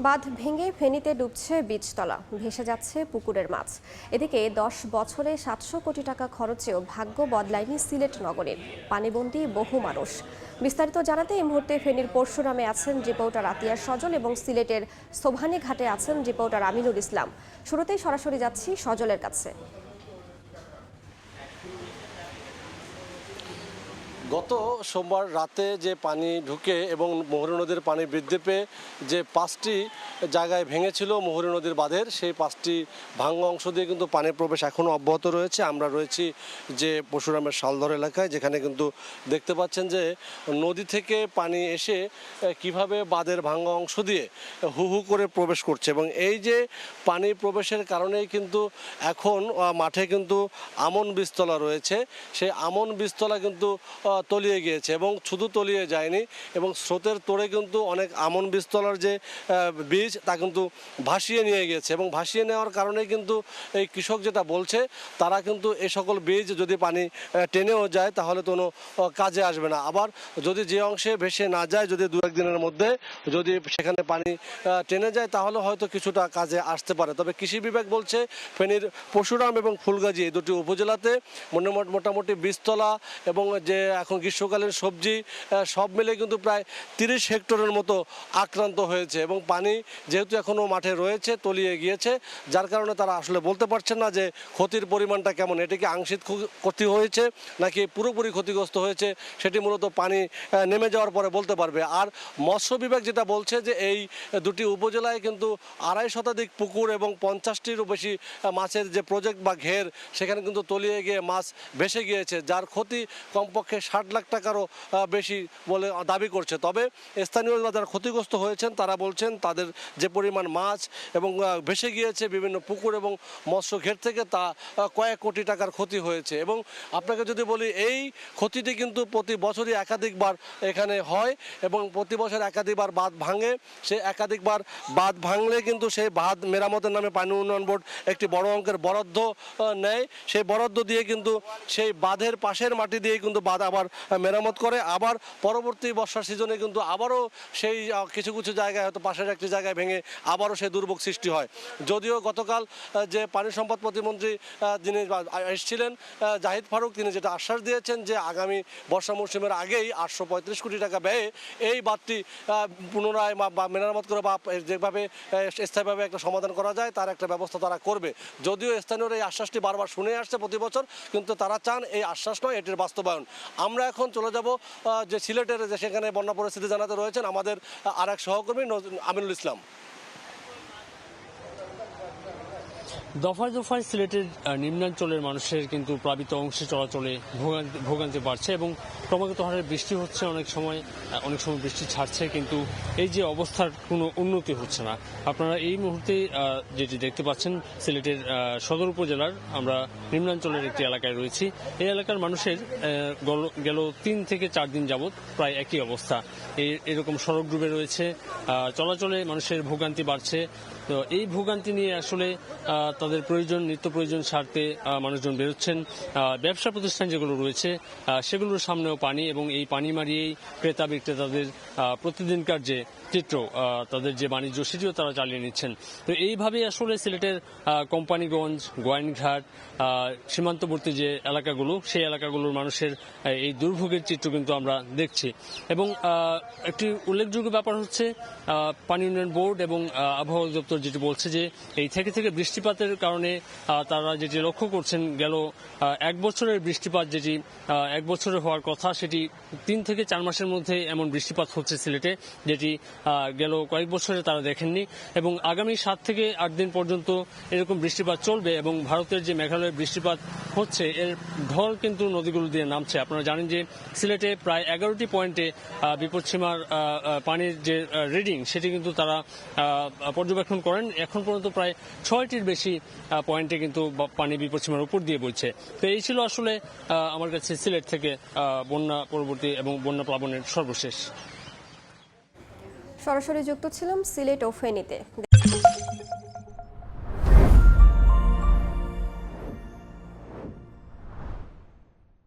বাঁধ ভেঙে ফেনীতে ডুবছে বীজতলা, ভেসে যাচ্ছে পুকুরের মাছ। এদিকে ১০ বছরে ৭০০ কোটি টাকা খরচেও ভাগ্য বদলায়নি সিলেট নগরীর, পানিবন্দী বহু মানুষ। বিস্তারিত জানাতে এই মুহূর্তে ফেনীর পরশুরামে আছেন রিপোর্টার আতিয়া সজল এবং সিলেটের সোভানী ঘাটে আছেন রিপোর্টার আমিনুল ইসলাম। শুরুতেই সরাসরি যাচ্ছি সজলের কাছে। গত সোমবার রাতে যে পানি ঢুকে এবং মুহুরী নদীর পানি বৃদ্ধি পেয়ে যে ৫টি জায়গায় ভেঙেছিল মুহুরী নদীর বাঁধের, সেই ৫টি ভাঙা অংশ দিয়ে কিন্তু পানির প্রবেশ এখনও অব্যাহত রয়েছে। আমরা রয়েছি যে পরশুরামের শালধর এলাকায়, যেখানে কিন্তু দেখতে পাচ্ছেন যে নদী থেকে পানি এসে কিভাবে বাঁধের ভাঙা অংশ দিয়ে হু হু করে প্রবেশ করছে, এবং এই যে পানি প্রবেশের কারণেই কিন্তু এখন মাঠে কিন্তু আমন বীজতলা রয়েছে। সেই আমন বীজতলা কিন্তু তলিয়ে গিয়েছে, এবং শুধু তলিয়ে যায়নি, এবং স্রোতের তোড়ে কিন্তু অনেক আমন বীজতলার যে বীজ তা কিন্তু ভাসিয়ে নিয়ে গিয়েছে, এবং ভাসিয়ে নেওয়ার কারণে কিন্তু এই কৃষক যেটা বলছে, তারা কিন্তু এই সকল বীজ যদি পানি টেনেও যায় তাহলে কোনো কাজে আসবে না। আবার যদি যে অংশে ভেসে না যায়, যদি দু একদিনের মধ্যে যদি সেখানে পানি টেনে যায় তাহলে হয়তো কিছুটা কাজে আসতে পারে। তবে কৃষি বিভাগ বলছে ফেনীর পরশুরাম এবং ফুলগাজী এই দুটি উপজেলাতে মোটামুটি বীজতলা এবং যে এখন গ্রীষ্মকালীন সবজি সব মিলে কিন্তু প্রায় ৩০ হেক্টরের মতো আক্রান্ত হয়েছে, এবং পানি যেহেতু এখনও মাঠে রয়েছে, তলিয়ে গিয়েছে, যার কারণে তারা আসলে বলতে পারছেন না যে ক্ষতির পরিমাণটা কেমন। এটি কি আংশিক ক্ষতি হয়েছে নাকি পুরোপুরি ক্ষতিগ্রস্ত হয়েছে, সেটি মূলত পানি নেমে যাওয়ার পরে বলতে পারবে। আর মৎস্য বিভাগ যেটা বলছে যে এই দুটি উপজেলায় কিন্তু ২৫ শতাধিক পুকুর এবং ৫০টিরও বেশি মাছের যে প্রজেক্ট বা ঘের, সেখানে কিন্তু তলিয়ে গিয়ে মাছ ভেসে গিয়েছে, যার ক্ষতি কমপক্ষে ৬০ লাখ টাকারও বেশি বলে দাবি করছে। তবে স্থানীয়রা যারা ক্ষতিগ্রস্ত হয়েছেন তারা বলছেন তাদের যে পরিমাণ মাছ এবং ভেসে গিয়েছে বিভিন্ন পুকুর এবং মৎস্য ঘের থেকে, তা কয়েক কোটি টাকার ক্ষতি হয়েছে। এবং আপনাকে যদি বলি, এই ক্ষতিটি কিন্তু প্রতি বছরই একাধিকবার এখানে হয়, এবং প্রতি বছর একাধিকবার বাঁধ ভাঙে। সে একাধিকবার বাঁধ ভাঙলে কিন্তু সেই বাঁধ মেরামতের নামে পানি উন্নয়ন বোর্ড একটি বড় অঙ্কের বরাদ্দ নেয়। সেই বরাদ্দ দিয়ে কিন্তু সেই বাঁধের পাশের মাটি দিয়ে কিন্তু বাঁধ আবার মেরামত করে, আবার পরবর্তী বর্ষার সিজনে কিন্তু আবারও সেই কিছু কিছু জায়গায় হয়তো পাশের একটি জায়গায় ভেঙে আবারও সেই দুর্ভোগ সৃষ্টি হয়। যদিও গতকাল যে পানি সম্পদ প্রতিমন্ত্রী যিনি এসেছিলেন জাহিদ ফারুক, তিনি যেটা আশ্বাস দিয়েছেন যে আগামী বর্ষা মৌসুমের আগেই ৮৩৫ কোটি টাকা ব্যয়ে এই বাঁধটি পুনরায় বা মেরামত করে বা যেভাবে স্থায়ীভাবে একটা সমাধান করা যায় তার একটা ব্যবস্থা তারা করবে। যদিও স্থানীয়রা এই আশ্বাসটি বারবার শুনে আসছে প্রতি বছর, কিন্তু তারা চান এই আশ্বাস নয়, এটির বাস্তবায়ন। আমরা এখন চলে যাব যে সিলেটের, যে সেখানে বন্যা পরিস্থিতি জানাতে রয়েছেন আমাদের আরেক সহকর্মী আমিনুল ইসলাম। দফায় দফায় সিলেটের নিম্নাঞ্চলের মানুষের কিন্তু প্লাবিত অংশে চলাচলে ভোগান্তি বাড়ছে, এবং ক্রমাগত হারে বৃষ্টি হচ্ছে, অনেক সময় বৃষ্টি ছাড়ছে, কিন্তু এই যে অবস্থার কোনো উন্নতি হচ্ছে না। আপনারা এই মুহূর্তে যেটি দেখতে পাচ্ছেন, সিলেটের সদর উপজেলার আমরা নিম্নাঞ্চলের একটি এলাকায় রয়েছি। এই এলাকার মানুষের গেল ৩ থেকে ৪ দিন যাবৎ প্রায় একই অবস্থা, এরকম সড়ক ডুবে রয়েছে, চলাচলে মানুষের ভোগান্তি বাড়ছে। তো এই ভোগান্তি নিয়ে আসলে তাদের নিত্য প্রয়োজন সারতে মানুষজন বেরোচ্ছেন। ব্যবসা প্রতিষ্ঠান যেগুলো রয়েছে সেগুলোর সামনেও পানি, এবং এই পানি মারিয়েই ক্রেতা বিক্রেতাদের প্রতিদিনকার যে চিত্র, তাদের যে বাণিজ্য, সেটিও তারা চালিয়ে নিচ্ছেন। তো এইভাবেই আসলে সিলেটের কোম্পানিগঞ্জ, গোয়াইনঘাট, সীমান্তবর্তী যে এলাকাগুলো, সেই এলাকাগুলোর মানুষের এই দুর্ভোগের চিত্র কিন্তু আমরা দেখছি। এবং একটি উল্লেখযোগ্য ব্যাপার হচ্ছে পানি উন্নয়ন বোর্ড এবং আবহাওয়া অধিদপ্তর যেটি বলছে যে এই থেকে বৃষ্টিপাতের কারণে তারা যেটি লক্ষ্য করছেন, গেল ১ বছরের বৃষ্টিপাত যেটি ১ বছরে হওয়ার কথা, সেটি ৩ থেকে ৪ মাসের মধ্যে এমন বৃষ্টিপাত হচ্ছে সিলেটে, যেটি গেল কয়েক বছরে তারা দেখেননি। এবং আগামী ৭ থেকে ৮ দিন পর্যন্ত এরকম বৃষ্টিপাত চলবে, এবং ভারতের যে মেঘালয়ের বৃষ্টিপাত হচ্ছে, এর ঢল কিন্তু নদীগুলো দিয়ে নামছে। আপনারা জানেন যে সিলেটে প্রায় ১১টি পয়েন্টে বিপদসীমার পানির যে রিডিং, সেটি কিন্তু তারা পর্যবেক্ষণ করেন। এখন পর্যন্ত প্রায় ৬টির বেশি পয়েন্টে কিন্তু পানি বিপদসীমার উপর দিয়ে বইছে। তো এই ছিল আসলে আমার কাছে সিলেট থেকে বন্যা পরবর্তী এবং বন্যা প্লাবনের সর্বশেষ। সরাসরি যুক্ত ছিলাম সিলেট ও ফেনীতে।